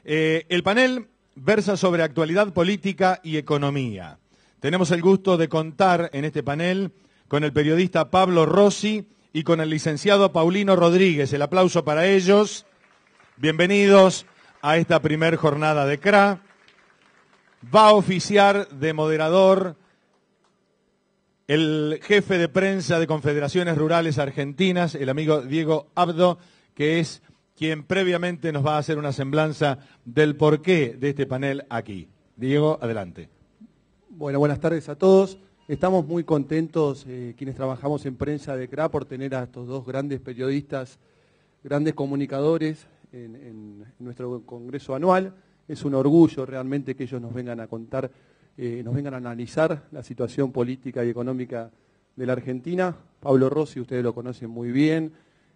El panel versa sobre actualidad política y economía. Tenemos el gusto de contar en este panel con el periodista Pablo Rossi y con el licenciado Paulino Rodríguez. El aplauso para ellos. Bienvenidos a esta primer jornada de CRA. Va a oficiar de moderador el jefe de prensa de Confederaciones Rurales Argentinas, el amigo Diego Abdo, que es quien previamente nos va a hacer una semblanza del porqué de este panel aquí. Diego, adelante. Bueno, buenas tardes a todos. Estamos muy contentos, quienes trabajamos en prensa de CRA, por tener a estos dos grandes periodistas, grandes comunicadores en nuestro congreso anual. Es un orgullo realmente que ellos nos vengan a contar, nos vengan a analizar la situación política y económica de la Argentina. Pablo Rossi, ustedes lo conocen muy bien,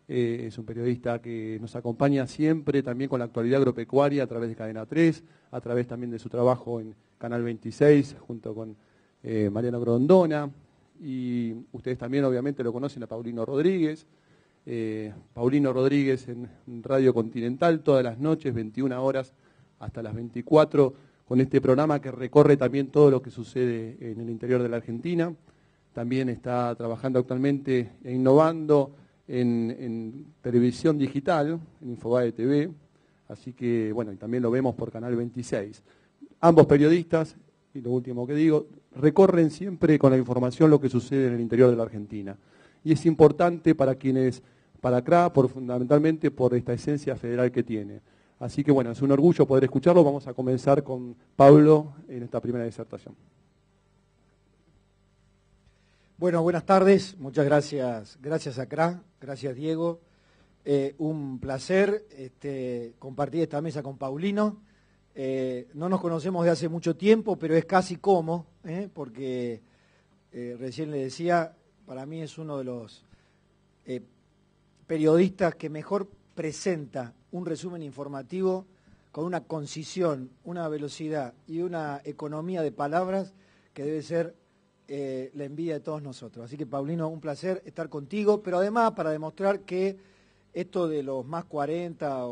es un periodista que nos acompaña siempre también con la actualidad agropecuaria a través de Cadena 3, a través también de su trabajo en Canal 26, junto con Mariano Grondona, y ustedes también obviamente lo conocen a Paulino Rodríguez. Paulino Rodríguez en Radio Continental todas las noches, 21 horas hasta las 24, con este programa que recorre también todo lo que sucede en el interior de la Argentina. También está trabajando actualmente e innovando en televisión digital, en Infobae TV, así que bueno, y también lo vemos por Canal 26. Ambos periodistas, y lo último que digo, recorren siempre con la información lo que sucede en el interior de la Argentina. Y es importante para quienes, para CRA, fundamentalmente por esta esencia federal que tiene. Así que bueno, es un orgullo poder escucharlo. Vamos a comenzar con Pablo en esta primera disertación. Bueno, buenas tardes, muchas gracias. Gracias a CRA, gracias Diego. Un placer compartir esta mesa con Paulino. No nos conocemos de hace mucho tiempo, pero es casi como, porque recién le decía, para mí es uno de los periodistas que mejor presenta un resumen informativo con una concisión, una velocidad y una economía de palabras que debe ser la envidia de todos nosotros. Así que, Paulino, un placer estar contigo, pero además para demostrar que esto de los más 40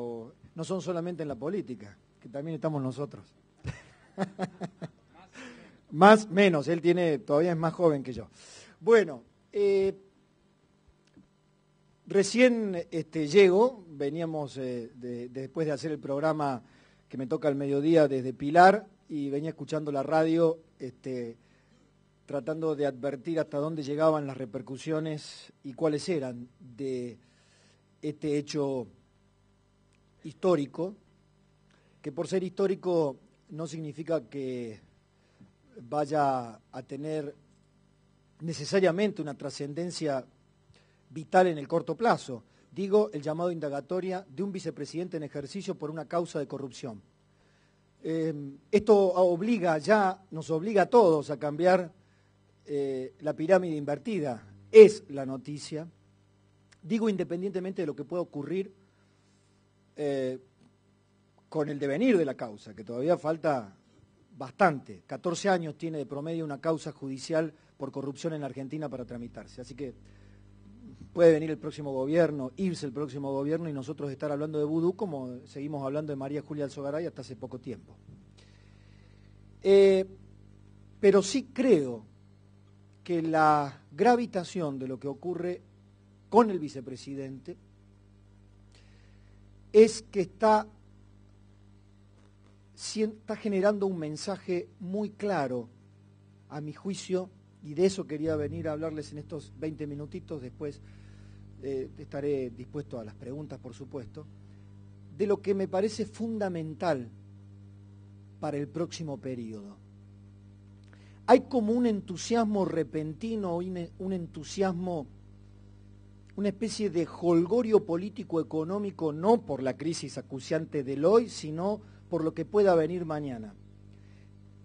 no son solamente en la política, que también estamos nosotros. Más, menos, él todavía es más joven que yo. Bueno, recién llego, veníamos después de hacer el programa que me toca al mediodía desde Pilar, y venía escuchando la radio, tratando de advertir hasta dónde llegaban las repercusiones y cuáles eran de este hecho histórico, que por ser histórico no significa que vaya a tener necesariamente una trascendencia vital en el corto plazo. Digo, el llamado a indagatoria de un vicepresidente en ejercicio por una causa de corrupción. Esto nos obliga a todos a cambiar la pirámide invertida. Es la noticia. Digo, independientemente de lo que pueda ocurrir con el devenir de la causa, que todavía falta bastante. 14 años tiene de promedio una causa judicial por corrupción en la Argentina para tramitarse. Así que puede venir el próximo gobierno, irse el próximo gobierno y nosotros estar hablando de vudú como seguimos hablando de María Julia Alzogaray hasta hace poco tiempo. Pero sí creo que la gravitación de lo que ocurre con el vicepresidente es que está generando un mensaje muy claro, a mi juicio, y de eso quería venir a hablarles en estos 20 minutitos, después estaré dispuesto a las preguntas, por supuesto, de lo que me parece fundamental para el próximo periodo. Hay como un entusiasmo repentino, un entusiasmo, una especie de jolgorio político-económico, no por la crisis acuciante del hoy, sino por lo que pueda venir mañana.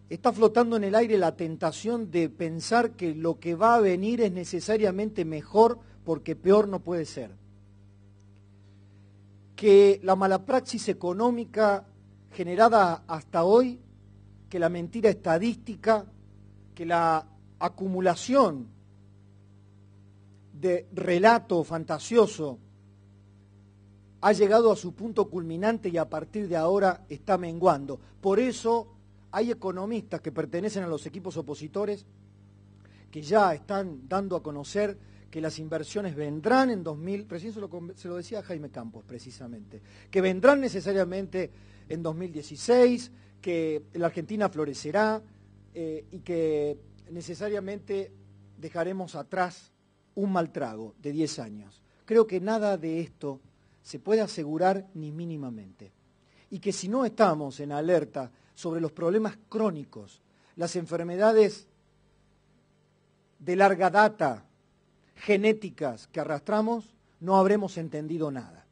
Está flotando en el aire la tentación de pensar que lo que va a venir es necesariamente mejor porque peor no puede ser. Que la mala praxis económica generada hasta hoy, que la mentira estadística, que la acumulación de relato fantasioso ha llegado a su punto culminante y a partir de ahora está menguando. Por eso hay economistas que pertenecen a los equipos opositores que ya están dando a conocer que las inversiones vendrán en 2000, recién se lo decía Jaime Campos precisamente, que vendrán necesariamente en 2016, que la Argentina florecerá y que necesariamente dejaremos atrás un mal trago de 10 años. Creo que nada de esto se puede asegurar ni mínimamente. Y que si no estamos en alerta sobre los problemas crónicos, las enfermedades de larga data, genéticas que arrastramos, no habremos entendido nada.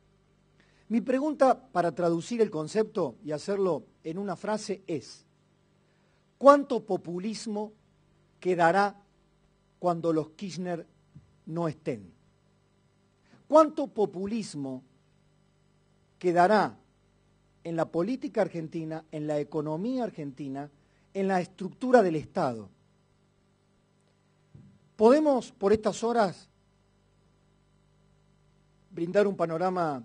Mi pregunta para traducir el concepto y hacerlo en una frase es: ¿cuánto populismo quedará cuando los Kirchner no estén? ¿Cuánto populismo quedará en la política argentina, en la economía argentina, en la estructura del Estado? ¿Podemos por estas horas brindar un panorama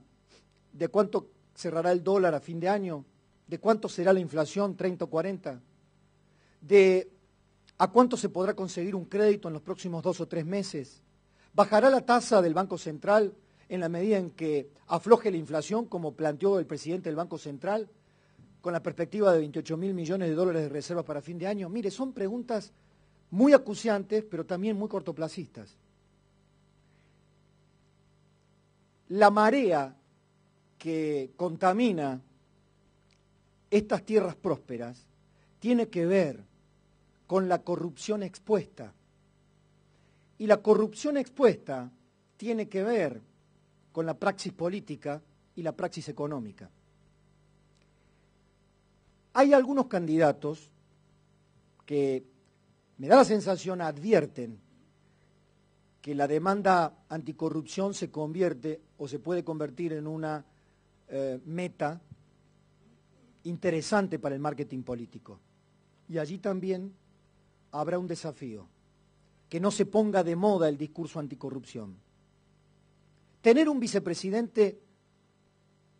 de cuánto cerrará el dólar a fin de año? ¿De cuánto será la inflación, 30 o 40? ¿De a cuánto se podrá conseguir un crédito en los próximos 2 o 3 meses? ¿Bajará la tasa del Banco Central en la medida en que afloje la inflación, como planteó el presidente del Banco Central, con la perspectiva de 28.000 millones de dólares de reservas para fin de año? Mire, son preguntas muy acuciantes, pero también muy cortoplacistas. La marea que contamina estas tierras prósperas tiene que ver con la corrupción expuesta. Y la corrupción expuesta tiene que ver con la praxis política y la praxis económica. Hay algunos candidatos que, me da la sensación, advierten que la demanda anticorrupción se convierte o se puede convertir en una meta interesante para el marketing político. Y allí también habrá un desafío: que no se ponga de moda el discurso anticorrupción. Tener un vicepresidente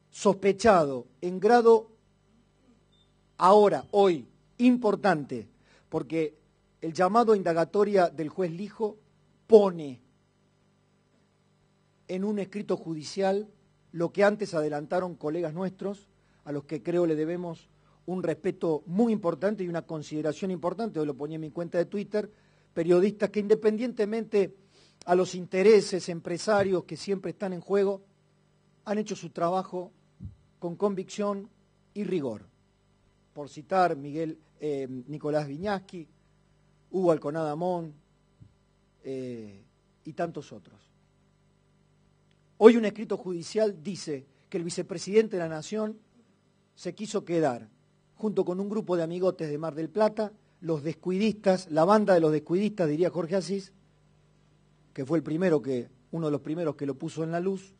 sospechado en grado ahora, hoy, importante, porque el llamado a indagatoria del juez Lijo pone en un escrito judicial lo que antes adelantaron colegas nuestros, a los que creo le debemos un respeto muy importante y una consideración importante. Hoy lo ponía en mi cuenta de Twitter: periodistas que, independientemente a los intereses empresarios que siempre están en juego, han hecho su trabajo con convicción y rigor. Por citar Nicolás Viñaski, Hugo Alconada Mon y tantos otros. Hoy un escrito judicial dice que el vicepresidente de la Nación se quiso quedar junto con un grupo de amigotes de Mar del Plata, los descuidistas, la banda de los descuidistas, diría Jorge Asís, que fue uno de los primeros que lo puso en la luz,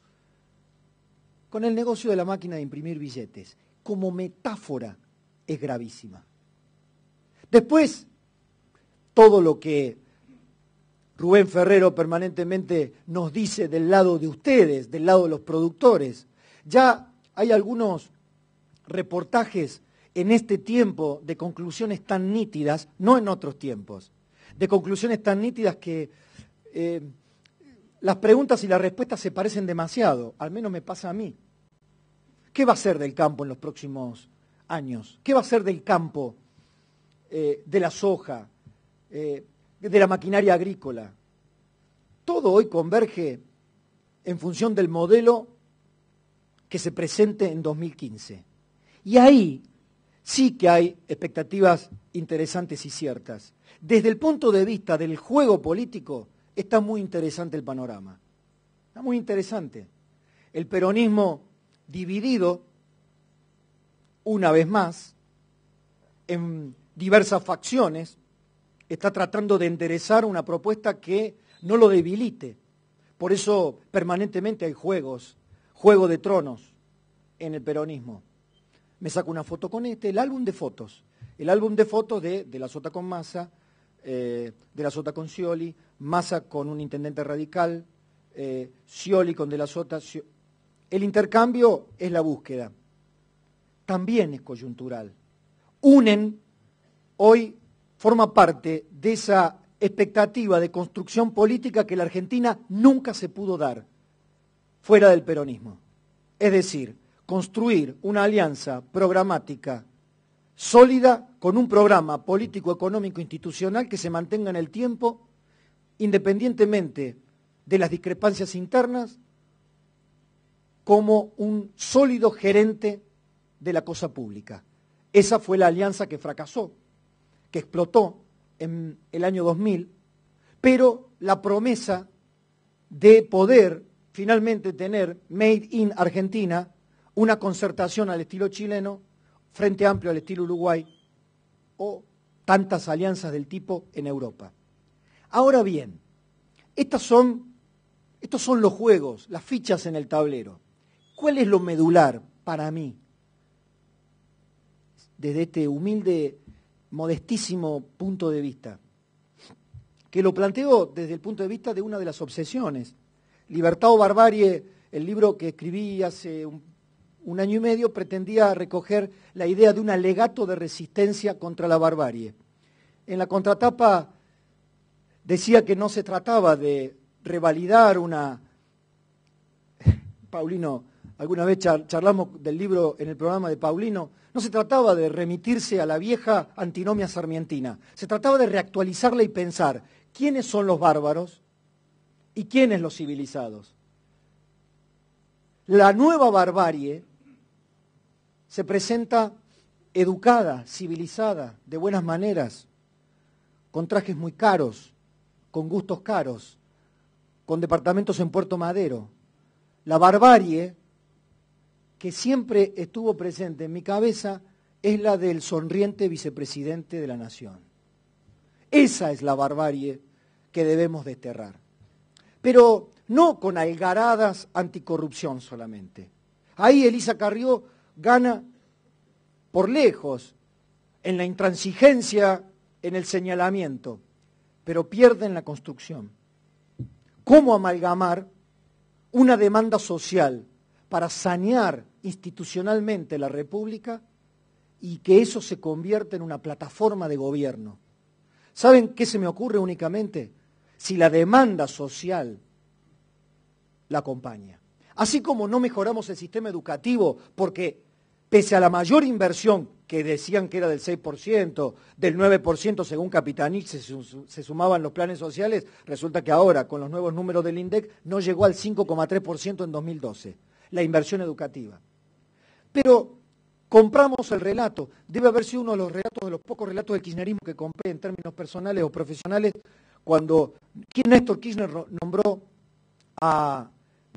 con el negocio de la máquina de imprimir billetes. Como metáfora es gravísima. Después, todo lo que Rubén Ferrero permanentemente nos dice del lado de ustedes, del lado de los productores. Ya hay algunos reportajes en este tiempo de conclusiones tan nítidas, no en otros tiempos, de conclusiones tan nítidas que las preguntas y las respuestas se parecen demasiado, al menos me pasa a mí. ¿Qué va a ser del campo en los próximos años? ¿Qué va a ser del campo, de la soja, de la maquinaria agrícola? Todo hoy converge en función del modelo que se presente en 2015. Y ahí sí que hay expectativas interesantes y ciertas. Desde el punto de vista del juego político, está muy interesante el panorama. Está muy interesante. El peronismo dividido, una vez más, en diversas facciones, está tratando de enderezar una propuesta que no lo debilite. Por eso permanentemente hay juego de tronos en el peronismo. Me saco una foto con el álbum de fotos de la Sota con Massa, de la Sota con Scioli, Massa con un intendente radical, Scioli con de la Sota. El intercambio es la búsqueda. También es coyuntural. Unen, hoy forma parte de esa expectativa de construcción política que la Argentina nunca se pudo dar fuera del peronismo. Es decir, construir una alianza programática sólida con un programa político, económico, institucional que se mantenga en el tiempo, independientemente de las discrepancias internas, como un sólido gerente de la cosa pública. Esa fue la alianza que fracasó, que explotó en el año 2000, pero la promesa de poder finalmente tener Made in Argentina, una concertación al estilo chileno, Frente Amplio al estilo Uruguay, o tantas alianzas del tipo en Europa. Ahora bien, estos son los juegos, las fichas en el tablero. ¿Cuál es lo medular para mí? Desde este humilde, modestísimo punto de vista, que lo planteo desde el punto de vista de una de las obsesiones. Libertad o Barbarie, el libro que escribí hace un año y medio, pretendía recoger la idea de un alegato de resistencia contra la barbarie. En la contratapa decía que no se trataba de revalidar una... Paulino, alguna vez charlamos del libro en el programa de Paulino, no se trataba de remitirse a la vieja antinomia sarmientina, se trataba de reactualizarla y pensar quiénes son los bárbaros y quiénes los civilizados. La nueva barbarie se presenta educada, civilizada, de buenas maneras, con trajes muy caros, con gustos caros, con departamentos en Puerto Madero. La barbarie que siempre estuvo presente en mi cabeza es la del sonriente vicepresidente de la Nación. Esa es la barbarie que debemos desterrar. Pero no con algaradas anticorrupción solamente. Ahí Elisa Carrió gana por lejos en la intransigencia, en el señalamiento, pero pierde en la construcción. ¿Cómo amalgamar una demanda social para sanear institucionalmente la República y que eso se convierta en una plataforma de gobierno? ¿Saben qué se me ocurre únicamente? Si la demanda social la acompaña. Así como no mejoramos el sistema educativo porque pese a la mayor inversión que decían que era del 6%, del 9% según Capitanich se sumaban los planes sociales, resulta que ahora con los nuevos números del INDEC no llegó al 5,3% en 2012, la inversión educativa. Pero compramos el relato, debe haber sido uno de los relatos, de los pocos relatos del kirchnerismo que compré en términos personales o profesionales, cuando Néstor Kirchner nombró a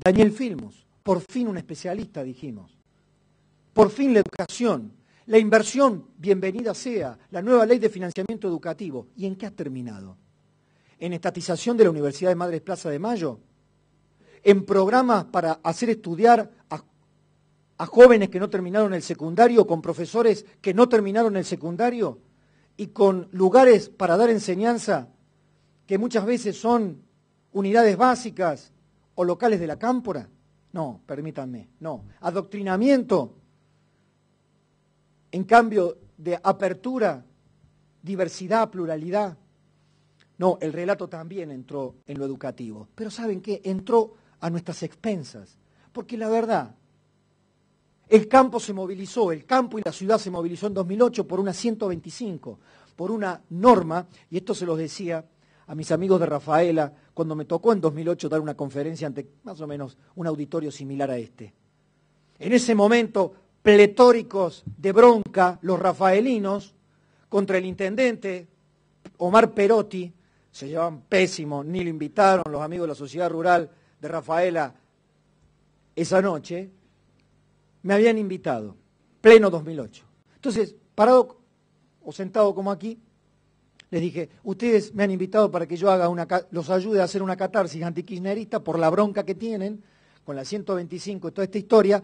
Daniel Filmus, por fin un especialista, dijimos. Por fin la educación, la inversión, bienvenida sea, la nueva ley de financiamiento educativo. ¿Y en qué ha terminado? ¿En estatización de la Universidad de Madres Plaza de Mayo? ¿En programas para hacer estudiar a jóvenes que no terminaron el secundario, con profesores que no terminaron el secundario y con lugares para dar enseñanza que muchas veces son unidades básicas o locales de la cámpora? No, permítanme, no. Adoctrinamiento, en cambio de apertura, diversidad, pluralidad. No, el relato también entró en lo educativo. Pero ¿saben qué? Entró a nuestras expensas. Porque la verdad, el campo se movilizó, el campo y la ciudad se movilizó en 2008 por una 125, por una norma, y esto se los decía a mis amigos de Rafaela, cuando me tocó en 2008 dar una conferencia ante más o menos un auditorio similar a este. En ese momento, pletóricos de bronca, los rafaelinos, contra el intendente Omar Perotti, se llevaban pésimo, ni lo invitaron los amigos de la Sociedad Rural de Rafaela esa noche, me habían invitado, pleno 2008. Entonces, parado o sentado como aquí, les dije, ustedes me han invitado para que yo los ayude a hacer una catarsis antikirchnerista por la bronca que tienen con la 125 y toda esta historia.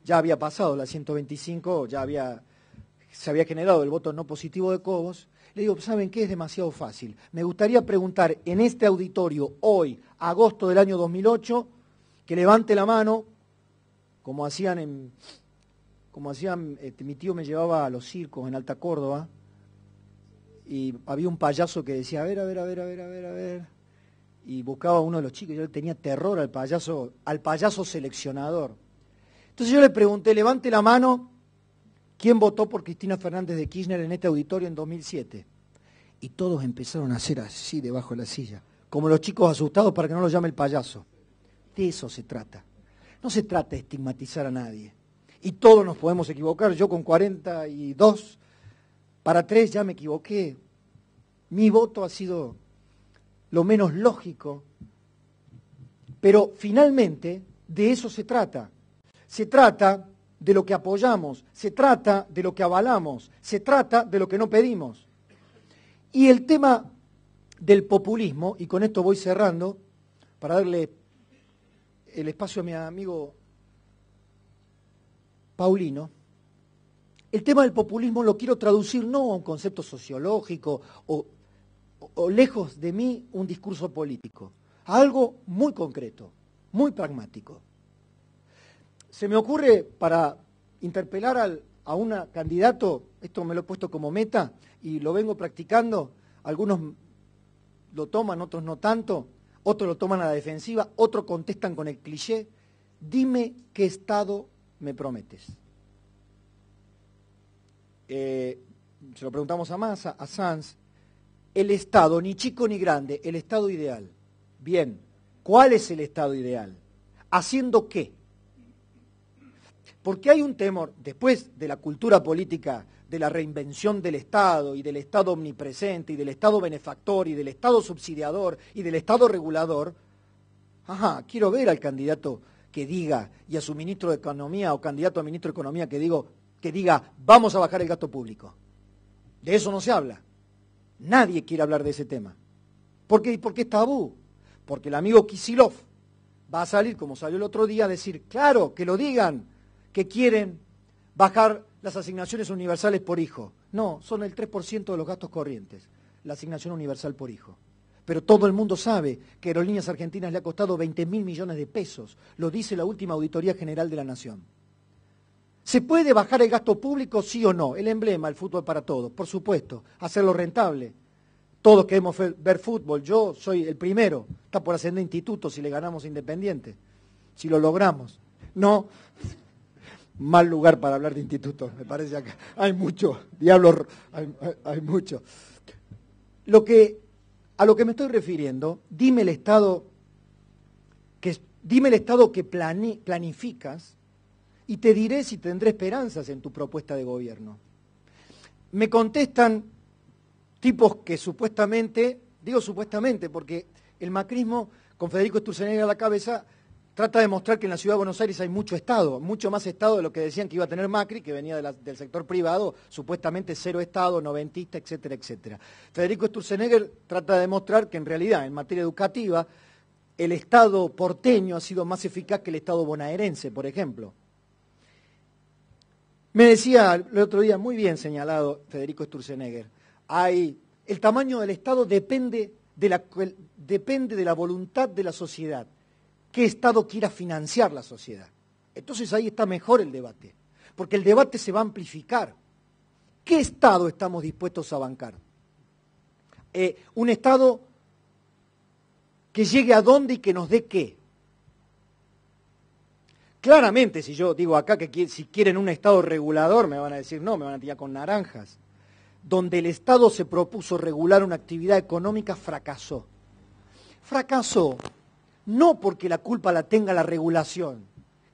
Ya había pasado la 125, se había generado el voto no positivo de Cobos. Le digo, ¿saben qué? Es demasiado fácil. Me gustaría preguntar en este auditorio, hoy, agosto del año 2008, que levante la mano como hacían, mi tío me llevaba a los circos en Alta Córdoba, y había un payaso que decía, a ver, y buscaba a uno de los chicos, yo le tenía terror al payaso seleccionador. Entonces yo le pregunté, levante la mano, ¿quién votó por Cristina Fernández de Kirchner en este auditorio en 2007? Y todos empezaron a hacer así debajo de la silla, como los chicos asustados para que no los llame el payaso. De eso se trata. No se trata de estigmatizar a nadie. Y todos nos podemos equivocar. Yo con 42 para 3 ya me equivoqué. Mi voto ha sido lo menos lógico. Pero finalmente de eso se trata. Se trata de lo que apoyamos, se trata de lo que avalamos, se trata de lo que no pedimos. Y el tema del populismo, y con esto voy cerrando, para darle el espacio a mi amigo Paulino, el tema del populismo lo quiero traducir no a un concepto sociológico o lejos de mí un discurso político, a algo muy concreto, muy pragmático. Se me ocurre, para interpelar a un candidato, esto me lo he puesto como meta y lo vengo practicando, algunos lo toman, otros no tanto, otros lo toman a la defensiva, otros contestan con el cliché, dime qué Estado me prometes. Se lo preguntamos a Massa, a Sanz, el Estado, ni chico ni grande, el Estado ideal. Bien, ¿cuál es el Estado ideal? ¿Haciendo qué? Porque hay un temor, después de la cultura política, de la reinvención del Estado y del Estado omnipresente y del Estado benefactor y del Estado subsidiador y del Estado regulador, quiero ver al candidato que diga, y a su ministro de Economía o candidato a ministro de Economía que diga, vamos a bajar el gasto público. De eso no se habla. Nadie quiere hablar de ese tema. ¿Por qué? Porque es tabú. Porque el amigo Kicillof va a salir, como salió el otro día, a decir, claro, que lo digan, que quieren bajar las asignaciones universales por hijo. No, son el 3% de los gastos corrientes, la asignación universal por hijo. Pero todo el mundo sabe que Aerolíneas Argentinas le ha costado 20.000 millones de pesos, lo dice la última Auditoría General de la Nación. ¿Se puede bajar el gasto público, sí o no? El emblema, el fútbol para todos, por supuesto, hacerlo rentable. Todos queremos ver fútbol, yo soy el primero, está por ascender Instituto si le ganamos a Independiente, si lo logramos. No, mal lugar para hablar de Instituto, me parece acá. Hay mucho, diablo, hay mucho. A lo que me estoy refiriendo, dime el Estado que planificas y te diré si tendré esperanzas en tu propuesta de gobierno. Me contestan tipos que supuestamente, digo supuestamente porque el macrismo, con Federico Sturzenegger a la cabeza, trata de mostrar que en la Ciudad de Buenos Aires hay mucho Estado, mucho más Estado de lo que decían que iba a tener Macri, que venía del sector privado, supuestamente cero Estado, noventista, etcétera, etcétera. Federico Sturzenegger trata de demostrar que en realidad, en materia educativa, el Estado porteño ha sido más eficaz que el Estado bonaerense, por ejemplo. Me decía el otro día, muy bien señalado Federico Sturzenegger, el tamaño del Estado depende de la voluntad de la sociedad. ¿Qué Estado quiera financiar la sociedad? Entonces ahí está mejor el debate, porque el debate se va a amplificar. ¿Qué Estado estamos dispuestos a bancar? Un Estado que llegue a dónde y que nos dé qué. Claramente, si yo digo acá que si quieren un Estado regulador, me van a decir no, me van a tirar con naranjas. Donde el Estado se propuso regular una actividad económica, fracasó. Fracasó no porque la culpa la tenga la regulación,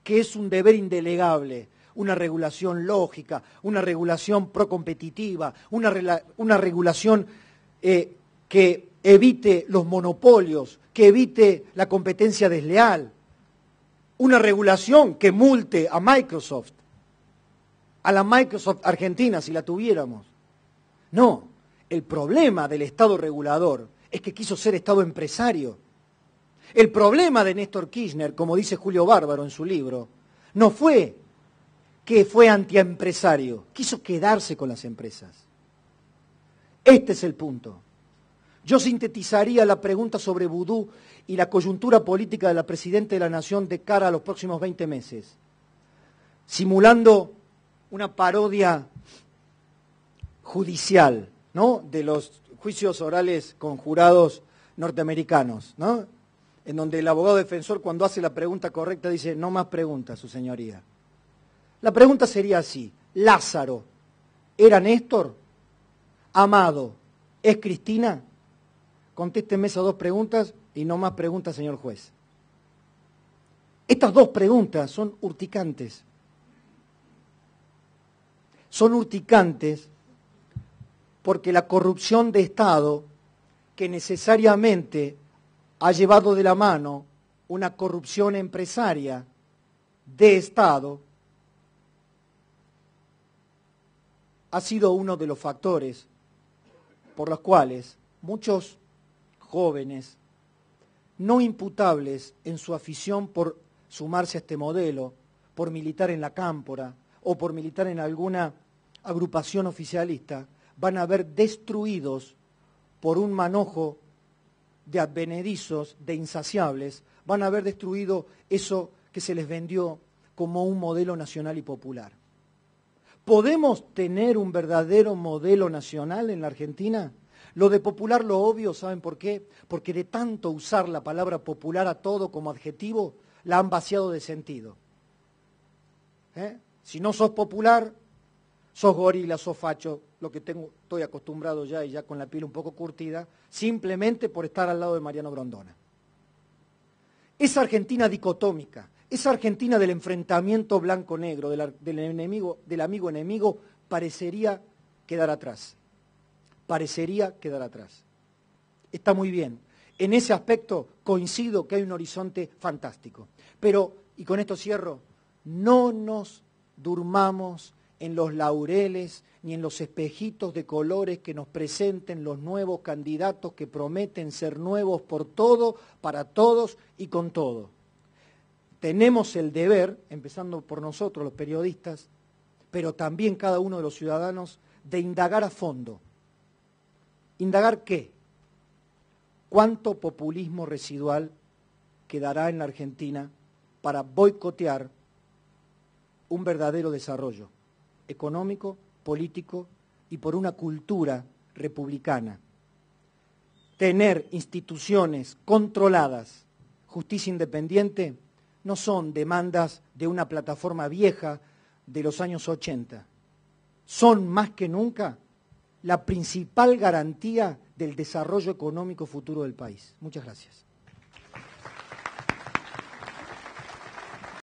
que es un deber indelegable, una regulación lógica, una regulación procompetitiva, una regulación que evite los monopolios, que evite la competencia desleal, una regulación que multe a Microsoft, a la Microsoft Argentina si la tuviéramos. No, el problema del Estado regulador es que quiso ser Estado empresario. El problema de Néstor Kirchner, como dice Julio Bárbaro en su libro, no fue que fue antiempresario, quiso quedarse con las empresas. Este es el punto. Yo sintetizaría la pregunta sobre vudú y la coyuntura política de la Presidenta de la Nación de cara a los próximos 20 meses. simulando una parodia judicial, ¿no?, de los juicios orales con jurados norteamericanos, ¿no?, en donde el abogado defensor, cuando hace la pregunta correcta, dice: no más preguntas, su señoría. La pregunta sería así: ¿Lázaro era Néstor? ¿Amado es Cristina? Contésteme esas dos preguntas y no más preguntas, señor juez. Estas dos preguntas son urticantes. Son urticantes porque la corrupción de Estado, que necesariamente ha llevado de la mano una corrupción empresaria de Estado, ha sido uno de los factores por los cuales muchos jóvenes, no imputables en su afición por sumarse a este modelo, por militar en la Cámpora o por militar en alguna agrupación oficialista, van a ver destruidos por un manojo de advenedizos, de insaciables, van a haber destruido eso que se les vendió como un modelo nacional y popular. ¿Podemos tener un verdadero modelo nacional en la Argentina? Lo de popular, lo obvio, ¿saben por qué? Porque de tanto usar la palabra popular a todo como adjetivo, la han vaciado de sentido. Si no sos popular, sos gorila, sos facho, lo que estoy acostumbrado ya y ya con la piel un poco curtida, simplemente por estar al lado de Mariano Grondona. Esa Argentina dicotómica, esa Argentina del enfrentamiento blanco-negro, del enemigo, del amigo-enemigo, parecería quedar atrás. Parecería quedar atrás. Está muy bien. En ese aspecto coincido que hay un horizonte fantástico. Pero, y con esto cierro, no nos durmamos en los laureles ni en los espejitos de colores que nos presenten los nuevos candidatos que prometen ser nuevos por todo, para todos y con todo. Tenemos el deber, empezando por nosotros los periodistas, pero también cada uno de los ciudadanos, de indagar a fondo. ¿Indagar qué? ¿Cuánto populismo residual quedará en la Argentina para boicotear un verdadero desarrollo económico, político y por una cultura republicana? Tener instituciones controladas, justicia independiente, no son demandas de una plataforma vieja de los años 80. Son más que nunca la principal garantía del desarrollo económico futuro del país. Muchas gracias.